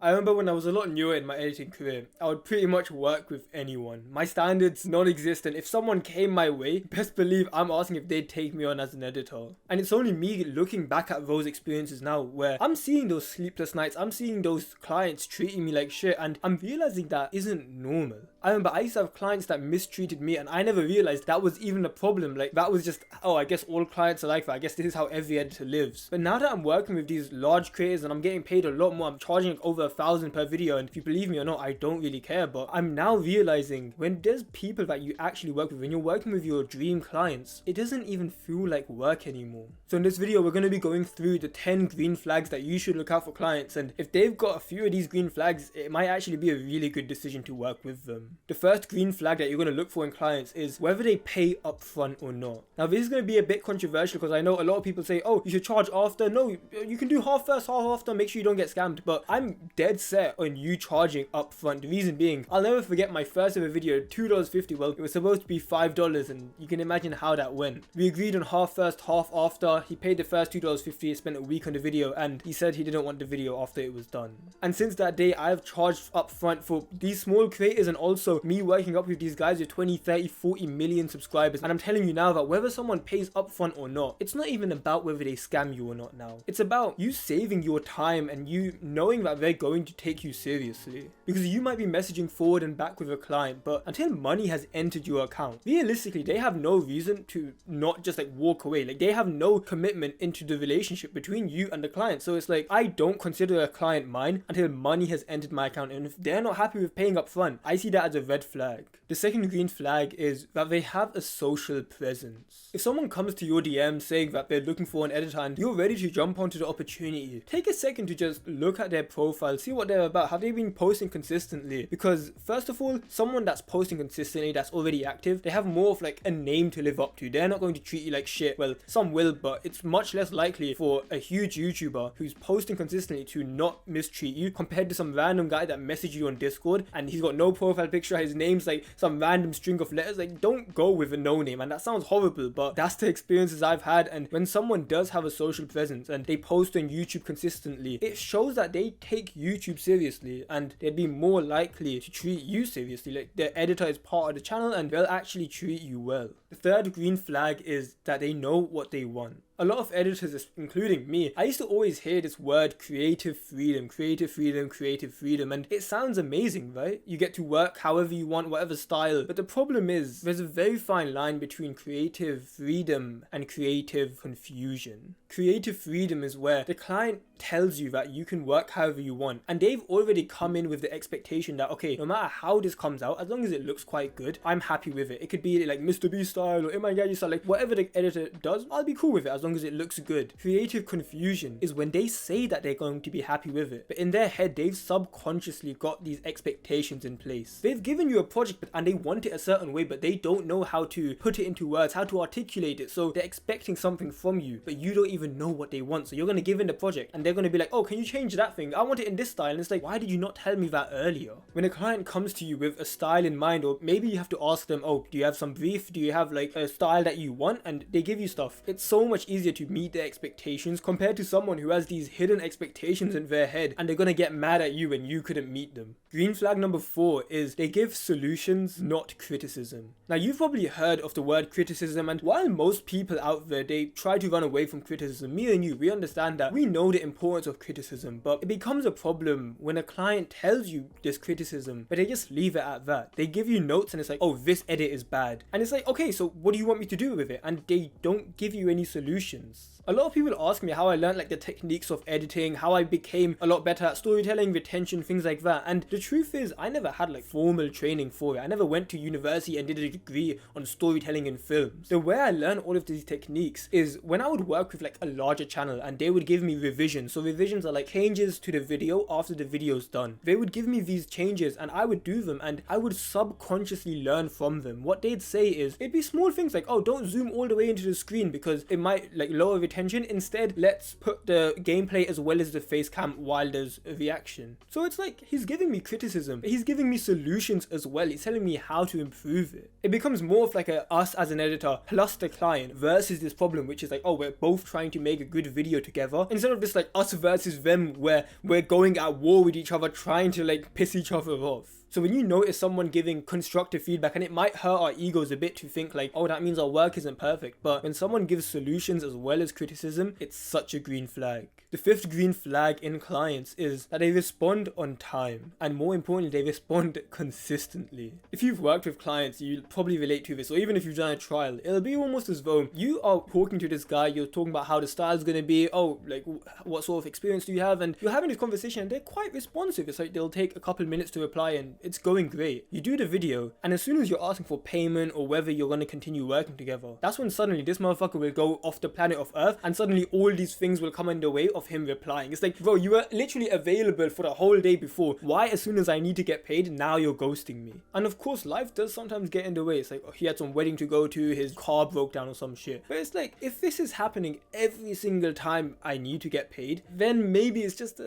I remember when I was a lot newer in my editing career, I would pretty much work with anyone. My standards non-existent. If someone came my way, best believe I'm asking if they'd take me on as an editor. And it's only me looking back at those experiences now where I'm seeing those sleepless nights, I'm seeing those clients treating me like shit, and I'm realizing that isn't normal. I remember I used to have clients that mistreated me and I never realized that was even a problem. Like, that was just, oh, I guess all clients are like that. I guess this is how every editor lives. But now that I'm working with these large creators and I'm getting paid a lot more, I'm charging like over 1,000 per video, and if you believe me or not, I don't really care. But I'm now realizing when there's people that you actually work with, when you're working with your dream clients, it doesn't even feel like work anymore. So in this video, we're going to be going through the 10 green flags that you should look out for clients, and if they've got a few of these green flags, it might actually be a really good decision to work with them. The first green flag that you're going to look for in clients is whether they pay upfront or not. Now this is going to be a bit controversial because I know a lot of people say, oh, you should charge after. No, you can do half first, half after, make sure you don't get scammed. But I'm dead set on you charging upfront. The reason being, I'll never forget my first ever video, $2.50. Well, it was supposed to be $5, and you can imagine how that went. We agreed on half first, half after. He paid the first $2.50, spent a week on the video, and he said he didn't want the video after it was done. And since that day, I've charged upfront for these small creators, and also me working up with these guys with 20, 30, 40 million subscribers. And I'm telling you now that whether someone pays upfront or not, it's not even about whether they scam you or not now. It's about you saving your time and you knowing that they're going to take you seriously. Because you might be messaging forward and back with a client, but until money has entered your account, realistically, they have no reason to not just like walk away. Like, they have no commitment into the relationship between you and the client. So it's like, I don't consider a client mine until money has entered my account. And if they're not happy with paying up front, I see that as a red flag. The second green flag is that they have a social presence. If someone comes to your DM saying that they're looking for an editor and you're ready to jump onto the opportunity, take a second to just look at their profile, see what they're about. Have they been posting consistently? Because first of all, someone that's posting consistently, that's already active, they have more of like a name to live up to. They're not going to treat you like shit. Well, some will, but it's much less likely for a huge YouTuber who's posting consistently to not mistreat you compared to some random guy that messaged you on Discord and he's got no profile picture, his name's like some random string of letters. Like, don't go with a no name, and that sounds horrible, but that's the experiences I've had. And when someone does have a social presence and they post on YouTube consistently, it shows that they take YouTube seriously and they'd be more likely to treat you seriously. Like, their editor is part of the channel and they'll actually treat you well. The third green flag is that they know what they want. A lot of editors, including me, I used to always hear this word creative freedom, creative freedom, creative freedom, and it sounds amazing, right? You get to work however you want, whatever style. But the problem is, there's a very fine line between creative freedom and creative confusion. Creative freedom is where the client tells you that you can work however you want, and they've already come in with the expectation that, okay, no matter how this comes out, as long as it looks quite good, I'm happy with it. It could be like Mr. B style or In My Gadget style, like whatever the editor does, I'll be cool with it as long as it looks good. Creative confusion is when they say that they're going to be happy with it, but in their head they've subconsciously got these expectations in place. They've given you a project and they want it a certain way, but they don't know how to put it into words, how to articulate it. So they're expecting something from you, but you don't even know what they want. So you're going to give in the project and they're going to be like, oh, can you change that thing? I want it in this style. And it's like, why did you not tell me that earlier? When a client comes to you with a style in mind, or maybe you have to ask them, oh, do you have some brief? Do you have like a style that you want? And they give you stuff. It's so much easier to meet their expectations compared to someone who has these hidden expectations in their head and they're going to get mad at you when you couldn't meet them. Green flag number 4 is they give solutions, not criticism. Now, you've probably heard of the word criticism, and while most people out there, they try to run away from criticism, me and you, we understand that. We know the importance of criticism, but it becomes a problem when a client tells you this criticism, but they just leave it at that. They give you notes and it's like, oh, this edit is bad. And it's like, okay, so what do you want me to do with it? And they don't give you any solutions. A lot of people ask me how I learned like the techniques of editing, how I became a lot better at storytelling, retention, things like that. And the truth is, I never had like formal training for it. I never went to university and did a degree on storytelling in films. The way I learned all of these techniques is when I would work with like a larger channel and they would give me revisions. So revisions are like changes to the video after the video's done. They would give me these changes and I would do them and I would subconsciously learn from them. What they'd say is, it'd be small things like, oh, don't zoom all the way into the screen because it might like lower retention. Instead, let's put the gameplay as well as the face cam while there's a reaction. So it's like he's giving me criticism, but he's giving me solutions as well. He's telling me how to improve it. It becomes more of like a us as an editor plus the client versus this problem, which is like, oh, we're both trying to make a good video together, instead of just like us versus them where we're going at war with each other trying to like piss each other off. So when you notice someone giving constructive feedback, and it might hurt our egos a bit to think like, oh, that means our work isn't perfect, but when someone gives solutions as well as criticism, it's such a green flag. The fifth green flag in clients is that they respond on time, and more importantly, they respond consistently. If you've worked with clients, you'll probably relate to this, or even if you've done a trial, it'll be almost as though you are talking to this guy, you're talking about how the style's gonna be, oh, like what sort of experience do you have, and you're having this conversation and they're quite responsive. It's like they'll take a couple minutes to reply and it's going great. You do the video, and as soon as you're asking for payment or whether you're going to continue working together, that's when suddenly this motherfucker will go off the planet of Earth, and suddenly all these things will come in the way of him replying. It's like, bro, you were literally available for the whole day before. Why, as soon as I need to get paid, now you're ghosting me? And of course, life does sometimes get in the way. It's like, oh, he had some wedding to go to, his car broke down or some shit. But it's like, if this is happening every single time I need to get paid, then maybe it's just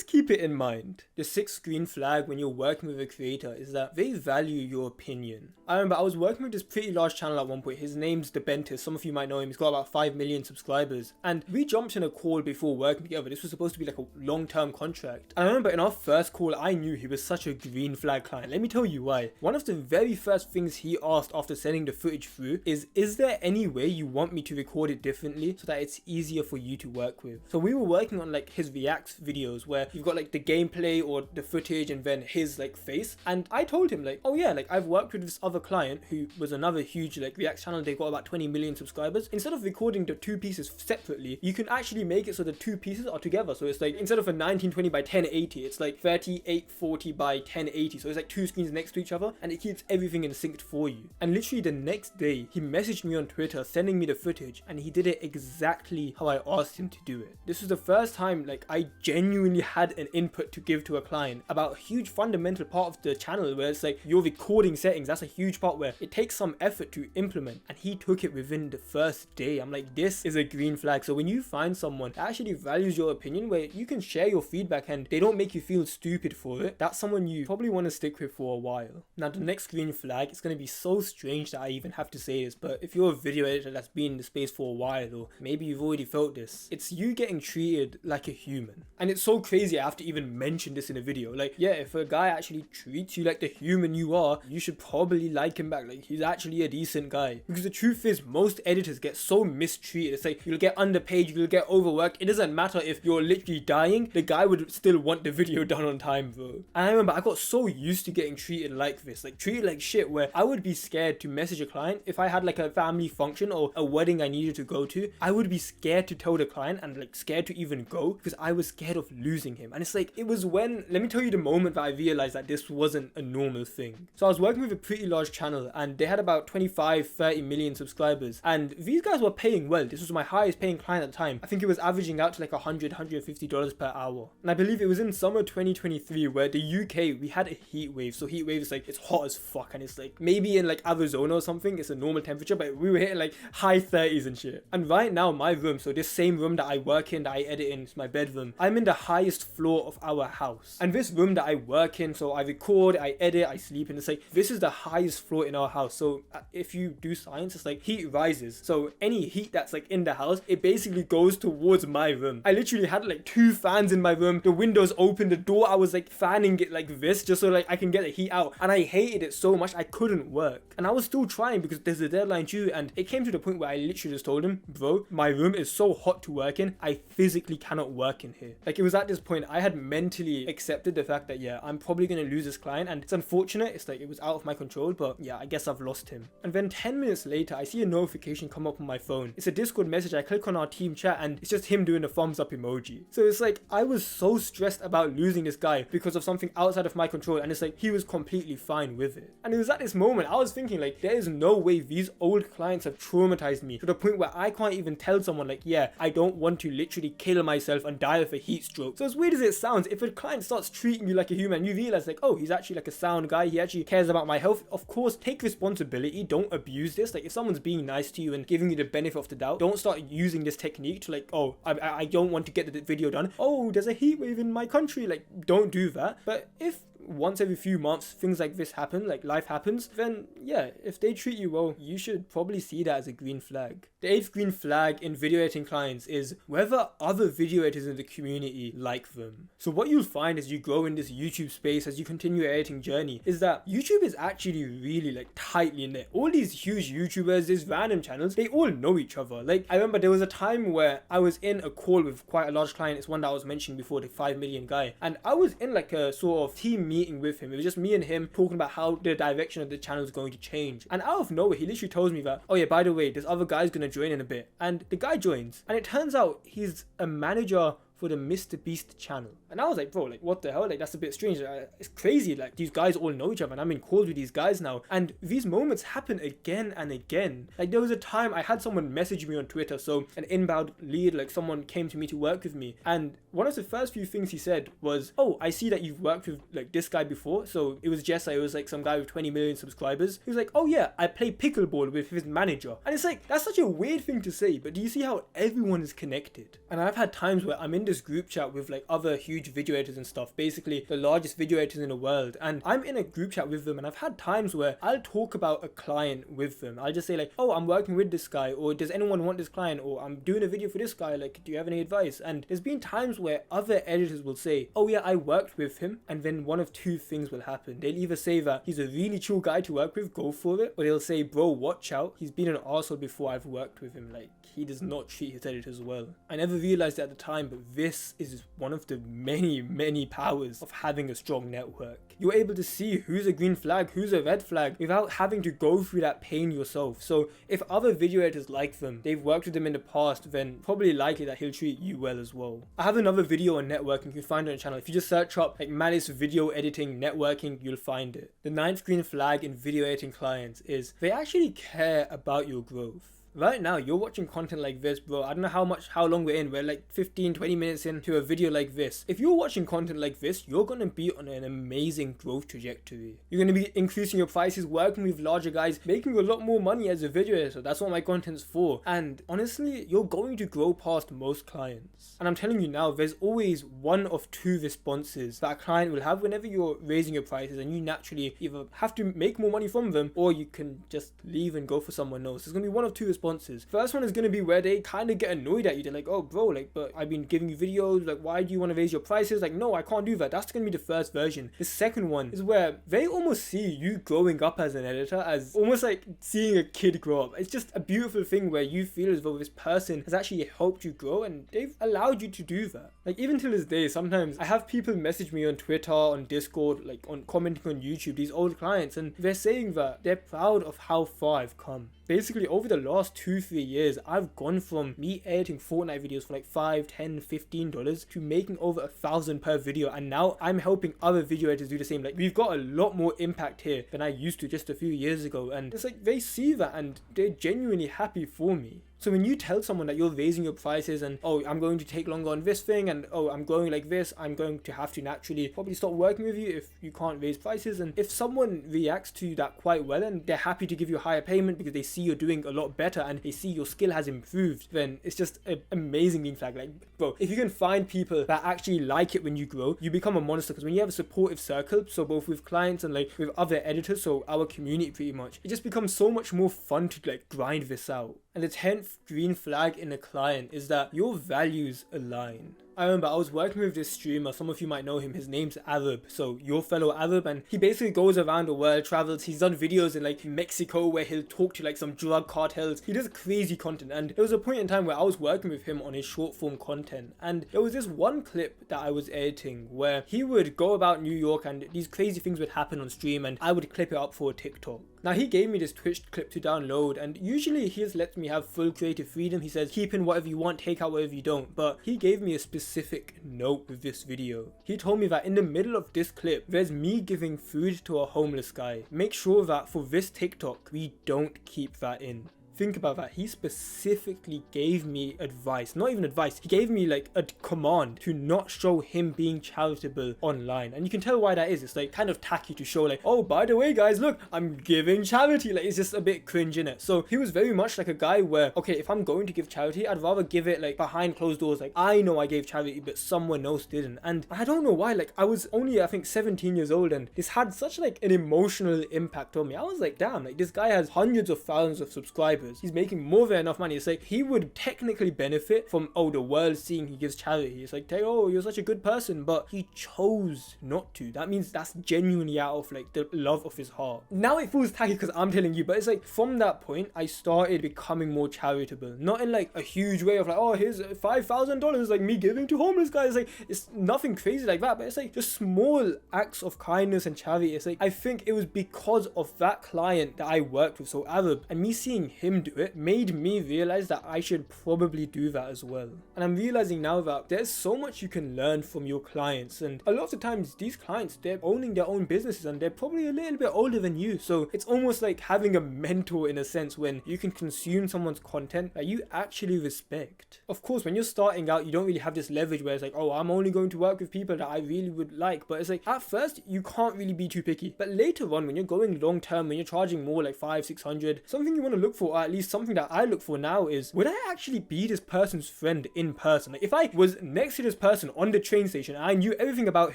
keep it in mind. The sixth green flag when you're working with a creator is that they value your opinion. I remember I was working with this pretty large channel at one point. His name's The Bentist. Some of you might know him. He's got about 5 million subscribers. And we jumped in a call before working together. This was supposed to be like a long-term contract. And I remember in our first call, I knew he was such a green flag client. Let me tell you why. One of the very first things he asked after sending the footage through is there any way you want me to record it differently so that it's easier for you to work with? So we were working on like his reacts videos where you've got like the gameplay or the footage and then his like face. And I told him like, oh yeah, like I've worked with this other client who was another huge like react channel. They got about 20 million subscribers. Instead of recording the two pieces separately, you can actually make it so the two pieces are together. So it's like, instead of a 1920 by 1080, it's like 3840 by 1080. So it's like two screens next to each other, and it keeps everything in sync for you. And literally the next day, he messaged me on Twitter sending me the footage, and he did it exactly how I asked him to do it. This was the first time like I genuinely had an input to give to a client about a huge fundamental part of the channel where it's like your recording settings. That's a huge part where it takes some effort to implement, and he took it within the first day. I'm like, this is a green flag. So when you find someone that actually values your opinion, where you can share your feedback and they don't make you feel stupid for it, that's someone you probably want to stick with for a while. Now the next green flag is going to be so strange that I even have to say this, but if you're a video editor that's been in the space for a while, or maybe you've already felt this, it's you getting treated like a human. And it's so crazy I have to even mention this in a video. Like, yeah, if a guy actually treats you like the human you are, you should probably like him back. Like, he's actually a decent guy. Because the truth is, most editors get so mistreated. It's like, you'll get underpaid, you'll get overworked. It doesn't matter if you're literally dying, the guy would still want the video done on time, bro. And I remember I got so used to getting treated like this, like treated like shit, where I would be scared to message a client. If I had like a family function or a wedding I needed to go to, I would be scared to tell the client and like scared to even go because I was scared of losing him. And it's like, it was when, let me tell you the moment that I realized that this wasn't a normal thing. So I was working with a pretty large channel and they had about 25-30 million subscribers, and these guys were paying well. This was my highest paying client at the time. I think it was averaging out to like $100-$150 per hour. And I believe it was in summer 2023 where the UK, we had a heat wave. So heat wave is like, it's hot as fuck, and it's like maybe in like Arizona or something it's a normal temperature, but we were hitting like high 30s and shit. And right now my room, so this same room that I work in, that I edit in, it's my bedroom, I'm in the highest floor of our house. And this room that I work in, so I record, I edit, I sleep in, it's like, this is the highest floor in our house. So if you do science, it's like heat rises. So any heat that's like in the house, it basically goes towards my room. I literally had like 2 fans in my room, the windows open, the door, I was like fanning it like this just so like I can get the heat out. And I hated it so much I couldn't work. And I was still trying because there's a deadline due, and it came to the point where I literally just told him, bro, my room is so hot to work in, I physically cannot work in here. Like, it was at this point I had mentally accepted the fact that, yeah, I'm probably gonna lose this client, and it's unfortunate, it's like it was out of my control, but yeah, I guess I've lost him. And then 10 minutes later I see a notification come up on my phone. It's a Discord message. I click on our team chat and it's just him doing a thumbs up emoji. So it's like, I was so stressed about losing this guy because of something outside of my control, and it's like, he was completely fine with it. And it was at this moment, I was thinking like, there is no way these old clients have traumatized me to the point where I can't even tell someone like, yeah, I don't want to literally kill myself and die of a heat stroke. So as weird as it sounds, if a client starts treating you like a human, you realize like, oh, he's actually like a sound guy, he actually cares about my health. Of course, take responsibility, don't abuse this. Like if someone's being nice to you and giving you the benefit of the doubt, don't start using this technique to like, oh, I don't want to get the video done. Oh, there's a heat wave in my country. Like, don't do that. But if once every few months things like this happen, like life happens, then yeah, if they treat you well, you should probably see that as a green flag. The 8th green flag in video editing clients is whether other video editors in the community like them. So what you'll find as you grow in this YouTube space, as you continue your editing journey, is that YouTube is actually really like tightly knit. All these huge YouTubers, these random channels, they all know each other. Like I remember there was a time where I was in a call with quite a large client. It's one that I was mentioning before, the 5 million guy, and I was in like a sort of team meeting with him. It was just me and him talking about how the direction of the channel is going to change, and out of nowhere he literally tells me that, oh yeah, by the way, this other guy's gonna join in a bit. And the guy joins, and it turns out he's a manager for the Mr. Beast channel. And I was like, bro, like what the hell, like that's a bit strange. It's crazy, like these guys all know each other and I'm in calls with these guys now, and these moments happen again and again. Like there was a time I had someone message me on Twitter, so an inbound lead, like someone came to me to work with me, and one of the first few things he said was, oh, I see that you've worked with like this guy before. So it was Jessa, it was like some guy with 20 million subscribers. He was like, oh yeah, I play pickleball with his manager. And it's like, that's such a weird thing to say, but do you see how everyone is connected? And I've had times where I'm in this group chat with like other huge video editors and stuff, basically the largest video editors in the world, and I'm in a group chat with them, and I've had times where I'll talk about a client with them. I'll just say like, oh, I'm working with this guy, or does anyone want this client, or I'm doing a video for this guy, like do you have any advice? And there's been times where other editors will say, oh yeah, I worked with him, and then one of two things will happen. They'll either say that he's a really chill guy to work with, go for it, or they'll say, bro, watch out, he's been an arsehole before, I've worked with him, like he does not treat his editors well. I never realized it at the time, but this is one of the many powers of having a strong network. You're able to see who's a green flag, who's a red flag, without having to go through that pain yourself. So if other video editors like them, they've worked with them in the past, then probably likely that he'll treat you well as well. I have another video on networking you can find on the channel. If you just search up like Malice video editing networking, you'll find it. The 9th green flag in video editing clients is they actually care about your growth. Right now, you're watching content like this, bro. I don't know how long we're in. We're like 15-20 minutes into a video like this. If you're watching content like this, you're gonna be on an amazing growth trajectory. You're gonna be increasing your prices, working with larger guys, making a lot more money as a video editor. That's what my content's for. And honestly, you're going to grow past most clients. And I'm telling you now, there's always one of two responses that a client will have whenever you're raising your prices, and you naturally either have to make more money from them, or you can just leave and go for someone else. There's gonna be one of two responses. First one is going to be where they kind of get annoyed at you. They're like, oh bro, like, but I've been giving you videos, like why do you want to raise your prices? Like, no, I can't do that. That's going to be the first version. The second one is where they almost see you growing up as an editor as almost like seeing a kid grow up. It's just a beautiful thing where you feel as though this person has actually helped you grow, and they've allowed you to do that. Like even till this day, sometimes I have people message me on Twitter, on Discord, like on commenting on YouTube, these old clients, and they're saying that they're proud of how far I've come. Basically, over the last 2-3 years, I've gone from me editing Fortnite videos for like $5, $10, $15 to making over 1,000 per video, and now I'm helping other video editors do the same. Like we've got a lot more impact here than I used to just a few years ago, and it's like they see that and they're genuinely happy for me. So when you tell someone that you're raising your prices and, oh, I'm going to take longer on this thing, and oh, I'm growing like this, I'm going to have to naturally probably stop working with you if you can't raise prices. And if someone reacts to that quite well and they're happy to give you a higher payment because they see you're doing a lot better and they see your skill has improved, then it's just an amazing green flag. Like, bro, if you can find people that actually like it when you grow, you become a monster. Because when you have a supportive circle, so both with clients and like with other editors, so our community pretty much, it just becomes so much more fun to like grind this out. And the 10th green flag in a client is that your values align. I remember I was working with this streamer, some of you might know him, his name's Arab, so your fellow Arab, and he basically goes around the world, travels, he's done videos in like Mexico where he'll talk to like some drug cartels, he does crazy content, and there was a point in time where I was working with him on his short form content, and there was this one clip that I was editing where he would go about New York and these crazy things would happen on stream and I would clip it up for a TikTok. Now he gave me this Twitch clip to download, and usually he just lets me have full creative freedom. He says keep in whatever you want, take out whatever you don't, but he gave me a specific note with this video. He told me that in the middle of this clip there's me giving food to a homeless guy. Make sure that for this TikTok we don't keep that in. Think about that. He specifically gave me advice, not even advice, he gave me like a command to not show him being charitable online, and you can tell why that is. It's like kind of tacky to show like, oh, by the way guys, look, I'm giving charity. Like, it's just a bit cringe in it. So he was very much like a guy where, okay, if I'm going to give charity, I'd rather give it like behind closed doors, like I know I gave charity but someone else didn't. And I don't know why, like I was only I think 17 years old and this had such like an emotional impact on me. I was like, damn, like this guy has hundreds of thousands of subscribers, he's making more than enough money. It's like he would technically benefit from, oh, the world seeing he gives charity. It's like, oh, you're such a good person, but he chose not to. That means that's genuinely out of like the love of his heart. Now it feels tacky because I'm telling you, but it's like from that point I started becoming more charitable, not in like a huge way of like, oh, here's $5,000 like me giving to homeless guys. Like, it's nothing crazy like that, but it's like just small acts of kindness and charity. It's like I think it was because of that client that I worked with, so Arab, and me seeing him do it made me realize that I should probably do that as well. And I'm realizing now that there's so much you can learn from your clients, and a lot of the times these clients, they're owning their own businesses and they're probably a little bit older than you, so it's almost like having a mentor in a sense when you can consume someone's content that you actually respect. Of course, when you're starting out you don't really have this leverage where it's like, oh, I'm only going to work with people that I really would like, but it's like at first you can't really be too picky, but later on when you're going long term, when you're charging more like 500-600, something you want to look for, or at least something that I look for now, is would I actually be this person's friend in person? Like if I was next to this person on the train station and I knew everything about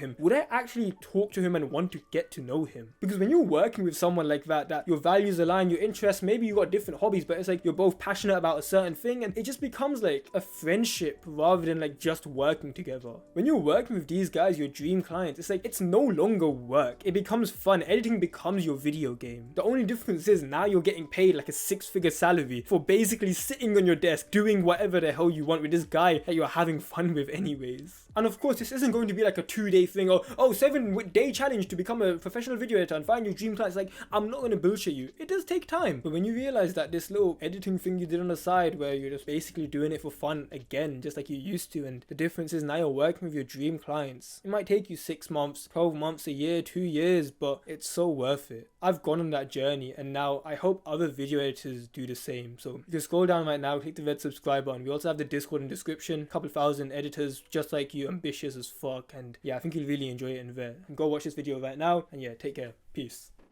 him, would I actually talk to him and want to get to know him? Because when you're working with someone like that your values align, your interests, maybe you got different hobbies, but it's like you're both passionate about a certain thing, and it just becomes like a friendship rather than like just working together. When you're working with these guys, your dream clients, it's like it's no longer work, it becomes fun. Editing becomes your video game. The only difference is now you're getting paid like a 6-figure salary for basically sitting on your desk doing whatever the hell you want with this guy that you're having fun with anyways. And of course this isn't going to be like a 2-day thing, or 7-day challenge to become a professional video editor and find your dream clients. Like, I'm not going to bullshit you, it does take time, but when you realize that this little editing thing you did on the side where you're just basically doing it for fun again just like you used to, and the difference is now you're working with your dream clients, it might take you 6 months, 12 months, a year, 2 years, but it's so worth it. I've gone on that journey and now I hope other video editors do the same. So you can scroll down right now, click the red subscribe button. We also have the Discord in the description, a couple thousand editors just like you, ambitious as fuck, and yeah, I think you'll really enjoy it in there. And go watch this video right now, and yeah, take care, peace.